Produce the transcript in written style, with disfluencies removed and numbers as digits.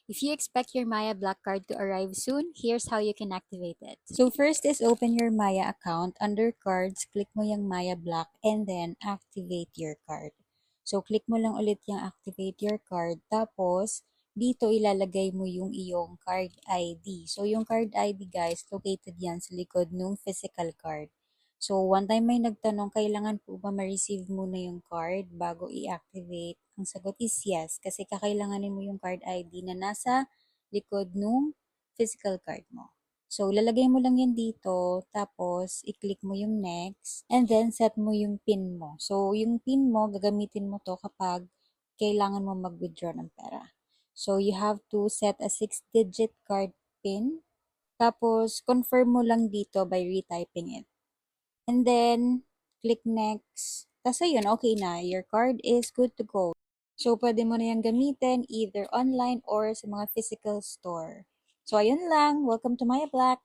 If you expect your Maya Black card to arrive soon, here's how you can activate it. So first is open your Maya account. Under cards, click mo yung Maya Black and then activate your card. So click mo lang ulit yung activate your card. Tapos, dito ilalagay mo yung iyong card ID. So yung card ID guys, located yan sa likod ng physical card. So, one time may nagtanong, kailangan po ba ma-receive muna yung card bago i-activate? Ang sagot is yes, kasi kakailanganin mo yung card ID na nasa likod nung physical card mo. So, lalagay mo lang yan dito, tapos i-click mo yung next, and then set mo yung PIN mo. So, yung PIN mo, gagamitin mo to kapag kailangan mo mag-withdraw ng pera. So, you have to set a 6-digit card PIN, tapos confirm mo lang dito by retyping it. And then, click next. Tapos ayun, okay na. Your card is good to go. So, pwede mo na yung gamitin either online or sa mga physical store. So, ayun lang. Welcome to Maya Black.